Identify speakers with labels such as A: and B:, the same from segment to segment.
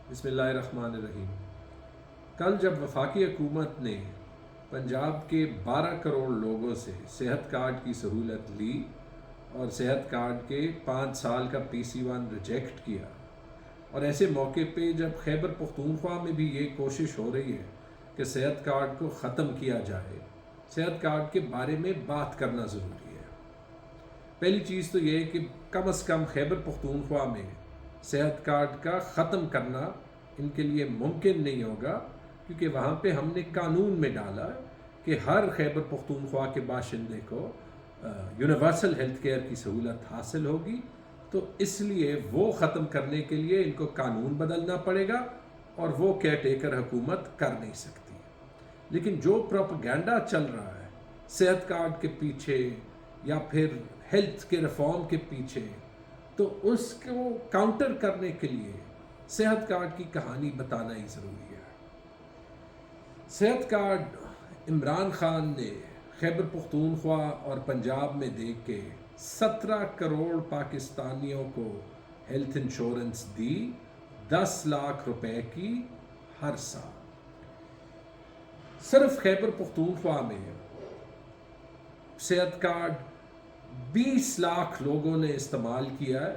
A: بسم اللہ الرحمن الرحیم۔ کل جب وفاقی حکومت نے پنجاب کے 12 کروڑ لوگوں سے صحت کارڈ کی سہولت لی اور صحت کارڈ کے 5 سال کا PC1 ریجیکٹ کیا، اور ایسے موقع پہ جب خیبر پختونخوا میں بھی یہ کوشش ہو رہی ہے کہ صحت کارڈ کو ختم کیا جائے، صحت کارڈ کے بارے میں بات کرنا ضروری ہے۔ پہلی چیز تو یہ ہے کہ کم از کم خیبر پختونخوا میں صحت کارڈ کا ختم کرنا ان کے لیے ممکن نہیں ہوگا، کیونکہ وہاں پہ ہم نے قانون میں ڈالا کہ ہر خیبر پختونخوا کے باشندے کو یونیورسل ہیلتھ کیئر کی سہولت حاصل ہوگی، تو اس لیے وہ ختم کرنے کے لیے ان کو قانون بدلنا پڑے گا، اور وہ کیئر ٹیکر حکومت کر نہیں سکتی۔ لیکن جو پروپیگنڈا چل رہا ہے صحت کارڈ کے پیچھے یا پھر ہیلتھ کے ریفارم کے پیچھے، تو اس کو کاؤنٹر کرنے کے لیے صحت کارڈ کی کہانی بتانا ہی ضروری ہے۔ صحت کارڈ عمران خان نے خیبر پختونخوا اور پنجاب میں دے کے 17 کروڑ پاکستانیوں کو ہیلتھ انشورنس دی، 10 لاکھ روپے کی ہر سال۔ صرف خیبر پختونخوا میں صحت کارڈ 20 لاکھ لوگوں نے استعمال کیا ہے،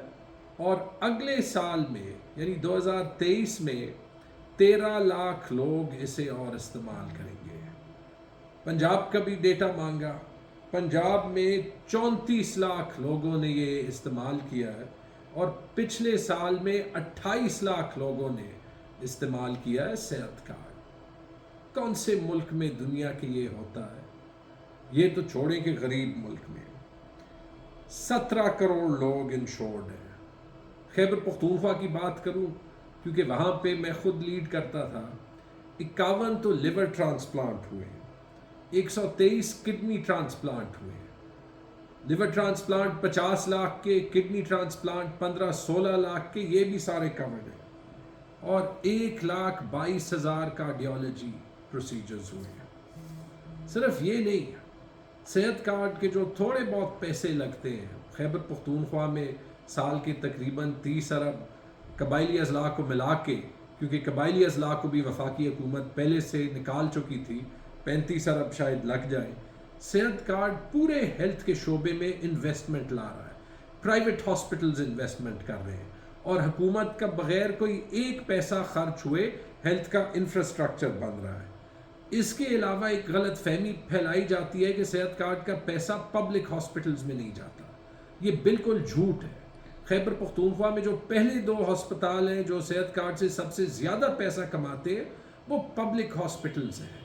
A: اور اگلے سال میں یعنی 2023 میں 13 لاکھ لوگ اسے اور استعمال کریں گے۔ پنجاب کا بھی ڈیٹا مانگا، پنجاب میں 34 لاکھ لوگوں نے یہ استعمال کیا ہے، اور پچھلے سال میں 28 لاکھ لوگوں نے استعمال کیا ہے صحت کارڈ۔ کون سے ملک میں دنیا کے یہ ہوتا ہے؟ یہ تو چھوڑیں کہ غریب ملک میں 17 کروڑ لوگ انشورڈ ہیں۔ خیبر پختونخوا کی بات کروں، کیونکہ وہاں پہ میں خود لیڈ کرتا تھا، 51 تو لیور ٹرانسپلانٹ ہوئے، 123 کڈنی ٹرانسپلانٹ ہوئے۔ لیور ٹرانسپلانٹ 50 لاکھ کے، کڈنی ٹرانسپلانٹ 15-16 لاکھ کے، یہ بھی سارے کورڈ ہیں، اور 1,22,000 کارڈیالوجی پروسیجرز ہوئے ہیں۔ صرف یہ نہیں، صحت کارڈ کے جو تھوڑے بہت پیسے لگتے ہیں خیبر پختونخوا میں سال کے تقریباً 30 ارب قبائلی اضلاع کو ملا کے، کیونکہ قبائلی اضلاع کو بھی وفاقی حکومت پہلے سے نکال چکی تھی، 35 ارب شاید لگ جائے۔ صحت کارڈ پورے ہیلتھ کے شعبے میں انویسٹمنٹ لا رہا ہے، پرائیویٹ ہاسپٹلز انویسٹمنٹ کر رہے ہیں، اور حکومت کا بغیر کوئی ایک پیسہ خرچ ہوئے ہیلتھ کا انفراسٹرکچر بن رہا ہے۔ اس کے علاوہ ایک غلط فہمی پھیلائی جاتی ہے کہ صحت کارڈ کا پیسہ پبلک ہاسپٹلز میں نہیں جاتا۔ یہ بالکل جھوٹ ہے۔ خیبر پختونخوا میں جو پہلے 2 ہسپتال ہیں جو صحت کارڈ سے سب سے زیادہ پیسہ کماتے ہیں، وہ پبلک ہاسپٹلز ہیں،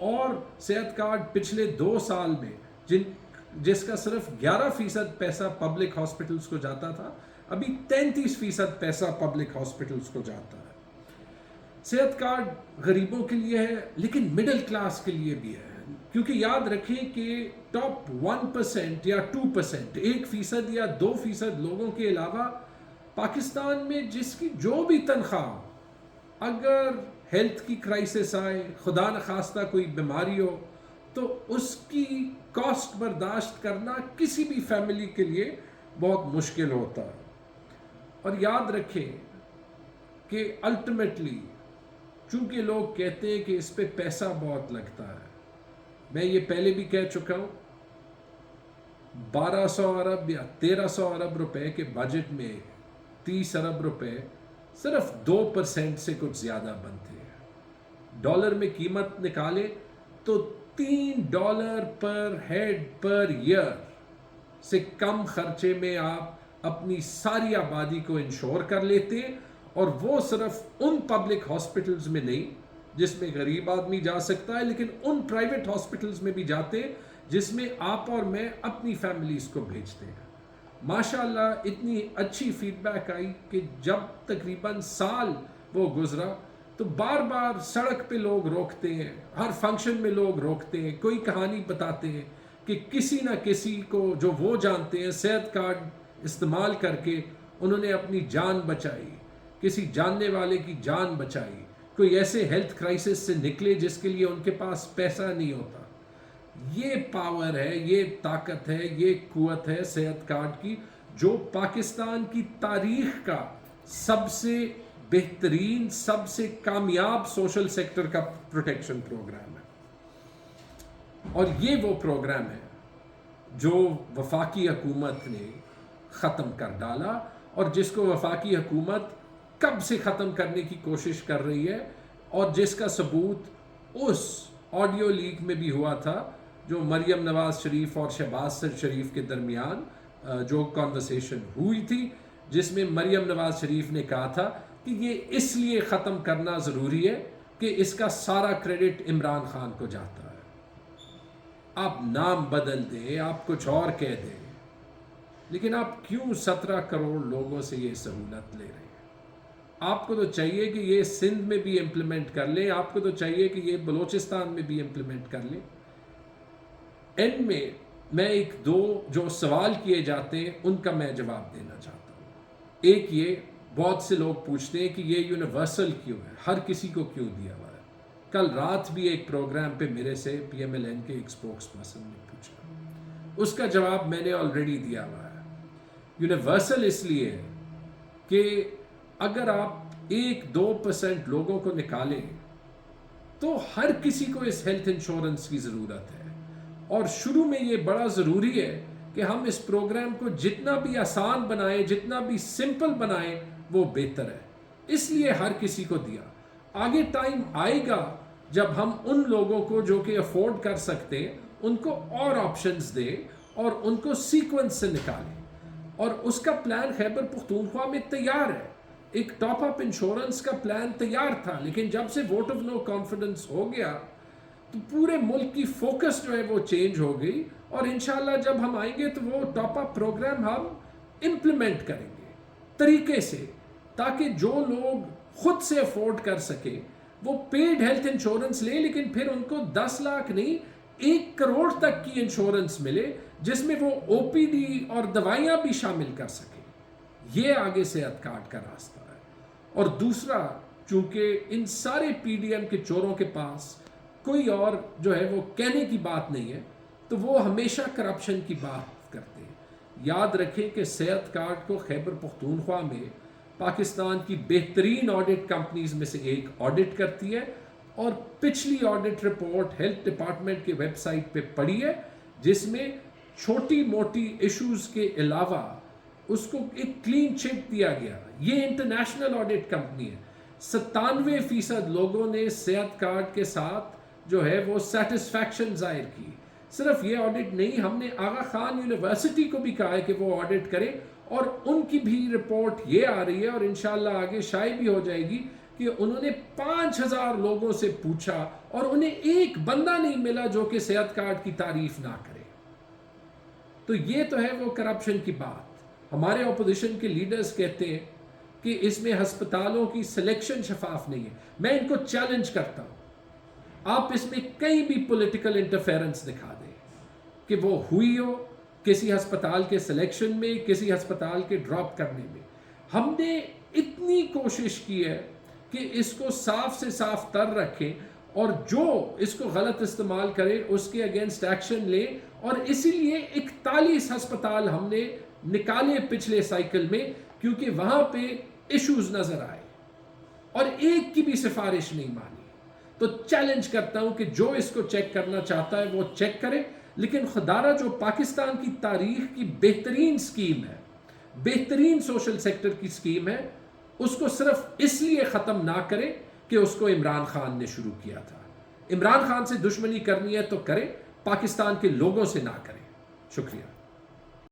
A: اور صحت کارڈ پچھلے 2 سال میں جس کا صرف 11% پیسہ پبلک ہاسپٹلز کو جاتا تھا، ابھی 33% پیسہ پبلک ہاسپٹلز کو جاتا ہے۔ صحت کارڈ غریبوں کے لیے ہے، لیکن مڈل کلاس کے لیے بھی ہے، کیونکہ یاد رکھیں کہ ٹاپ 1% یا 2%، 1% یا 2% لوگوں کے علاوہ پاکستان میں جس کی جو بھی تنخواہ ہو، اگر ہیلتھ کی کرائسس آئے، خدا نخواستہ کوئی بیماری ہو، تو اس کی کاسٹ برداشت کرنا کسی بھی فیملی کے لیے بہت مشکل ہوتا ہے۔ اور یاد رکھیں کہ الٹیمیٹلی چونکہ لوگ کہتے ہیں کہ اس پہ پیسہ بہت لگتا ہے، میں یہ پہلے بھی کہہ چکا ہوں، 1200 ارب یا 1300 ارب روپے کے بجٹ میں 30 ارب روپے صرف 2% سے کچھ زیادہ بنتے ہیں۔ ڈالر میں قیمت نکالے تو $3 پر ہیڈ پر ایئر سے کم خرچے میں آپ اپنی ساری آبادی کو انشور کر لیتے ہیں، اور وہ صرف ان پبلک ہاسپٹلز میں نہیں جس میں غریب آدمی جا سکتا ہے، لیکن ان پرائیویٹ ہاسپٹلز میں بھی جاتے ہیں جس میں آپ اور میں اپنی فیملیز کو بھیجتے ہیں۔ ماشاءاللہ اتنی اچھی فیڈ بیک آئی کہ جب تقریباً سال وہ گزرا تو بار بار سڑک پہ لوگ روکتے ہیں، ہر فنکشن میں لوگ روکتے ہیں، کوئی کہانی بتاتے ہیں کہ کسی نہ کسی کو جو وہ جانتے ہیں صحت کارڈ استعمال کر کے انہوں نے اپنی جان بچائی، کسی جاننے والے کی جان بچائی، کوئی ایسے ہیلتھ کرائسس سے نکلے جس کے لیے ان کے پاس پیسہ نہیں ہوتا۔ یہ پاور ہے، یہ طاقت ہے، یہ قوت ہے صحت کارڈ کی، جو پاکستان کی تاریخ کا سب سے بہترین سب سے کامیاب سوشل سیکٹر کا پروٹیکشن پروگرام ہے، اور یہ وہ پروگرام ہے جو وفاقی حکومت نے ختم کر ڈالا، اور جس کو وفاقی حکومت کب سے ختم کرنے کی کوشش کر رہی ہے، اور جس کا ثبوت اس آڈیو لیک میں بھی ہوا تھا جو مریم نواز شریف اور شہباز شریف کے درمیان جو کنورسیشن ہوئی تھی، جس میں مریم نواز شریف نے کہا تھا کہ یہ اس لیے ختم کرنا ضروری ہے کہ اس کا سارا کریڈٹ عمران خان کو جاتا ہے۔ آپ نام بدل دیں، آپ کچھ اور کہہ دیں، لیکن آپ کیوں 17 کروڑ لوگوں سے یہ سہولت لے رہے ہیں؟ آپ کو تو چاہیے کہ یہ سندھ میں بھی امپلیمنٹ کر لیں، آپ کو تو چاہیے کہ یہ بلوچستان میں بھی امپلیمنٹ کر لیں۔ اینڈ میں ایک دو جو سوال کیے جاتے ہیں ان کا میں جواب دینا چاہتا ہوں۔ ایک یہ، بہت سے لوگ پوچھتے ہیں کہ یہ یونیورسل کیوں ہے، ہر کسی کو کیوں دیا ہوا ہے۔ کل رات بھی ایک پروگرام پہ میرے سے پی ایم ایل این کے ایک سپوکس پرسن نے پوچھا، اس کا جواب میں نے آلریڈی دیا ہوا ہے۔ یونیورسل اس لیے ہے کہ اگر آپ 1-2% لوگوں کو نکالیں تو ہر کسی کو اس ہیلتھ انشورنس کی ضرورت ہے، اور شروع میں یہ بڑا ضروری ہے کہ ہم اس پروگرام کو جتنا بھی آسان بنائیں، جتنا بھی سمپل بنائیں، وہ بہتر ہے، اس لیے ہر کسی کو دیا۔ آگے ٹائم آئے گا جب ہم ان لوگوں کو جو کہ افورڈ کر سکتے ہیں ان کو اور آپشنز دیں اور ان کو سیکوینس سے نکالیں، اور اس کا پلان خیبر پختونخوا میں تیار ہے۔ ایک ٹاپ اپ انشورنس کا پلان تیار تھا، لیکن جب سے ووٹ آف نو کانفیڈنس ہو گیا تو پورے ملک کی فوکس جو ہے وہ چینج ہو گئی، اور انشاءاللہ جب ہم آئیں گے تو وہ ٹاپ اپ پروگرام ہم امپلیمنٹ کریں گے طریقے سے، تاکہ جو لوگ خود سے افورڈ کر سکے وہ پیڈ ہیلتھ انشورنس لیں، لیکن پھر ان کو 10 لاکھ نہیں 1 کروڑ تک کی انشورنس ملے، جس میں وہ او پی ڈی اور دوائیاں بھی شامل کر سکیں۔ یہ آگے صحت کارڈ کا راستہ ہے۔ اور دوسرا، چونکہ ان سارے پی ڈی ایم کے چوروں کے پاس کوئی اور جو ہے وہ کہنے کی بات نہیں ہے، تو وہ ہمیشہ کرپشن کی بات کرتے ہیں۔ یاد رکھیں کہ صحت کارڈ کو خیبر پختونخوا میں پاکستان کی بہترین آڈٹ کمپنیز میں سے ایک آڈٹ کرتی ہے، اور پچھلی آڈٹ رپورٹ ہیلتھ ڈپارٹمنٹ کی ویب سائٹ پہ پڑی ہے، جس میں چھوٹی موٹی ایشوز کے علاوہ اس کو ایک کلین چٹ دیا گیا۔ یہ انٹرنیشنل آڈٹ کمپنی ہے۔ 97% لوگوں نے صحت کارڈ کے ساتھ جو ہے وہ سیٹسفیکشن ظاہر کی۔ صرف یہ آڈٹ نہیں، ہم نے آغا خان یونیورسٹی کو بھی کہا ہے کہ وہ آڈٹ کرے، اور ان کی بھی رپورٹ یہ آ رہی ہے، اور انشاءاللہ آگے شائع بھی ہو جائے گی، کہ انہوں نے 5000 لوگوں سے پوچھا اور انہیں ایک بندہ نہیں ملا جو کہ صحت کارڈ کی تعریف نہ کرے۔ تو یہ تو ہے وہ کرپشن کی بات۔ ہمارے اپوزیشن کے لیڈرز کہتے ہیں کہ اس میں ہسپتالوں کی سلیکشن شفاف نہیں ہے۔ میں ان کو چیلنج کرتا ہوں، آپ اس میں کئی بھی پولیٹیکل انٹرفیرنس دکھا دیں کہ وہ ہوئی ہو کسی ہسپتال کے سلیکشن میں، کسی ہسپتال کے ڈراپ کرنے میں۔ ہم نے اتنی کوشش کی ہے کہ اس کو صاف سے صاف تر رکھیں، اور جو اس کو غلط استعمال کرے اس کے اگینسٹ ایکشن لیں، اور اسی لیے 41 ہسپتال ہم نے نکالے پچھلے سائیکل میں، کیونکہ وہاں پہ ایشوز نظر آئے اور ایک کی بھی سفارش نہیں مانی۔ تو چیلنج کرتا ہوں کہ جو اس کو چیک کرنا چاہتا ہے وہ چیک کرے، لیکن خدارہ جو پاکستان کی تاریخ کی بہترین سکیم ہے، بہترین سوشل سیکٹر کی سکیم ہے، اس کو صرف اس لیے ختم نہ کرے کہ اس کو عمران خان نے شروع کیا تھا۔ عمران خان سے دشمنی کرنی ہے تو کرے، پاکستان کے لوگوں سے نہ کرے۔ شکریہ۔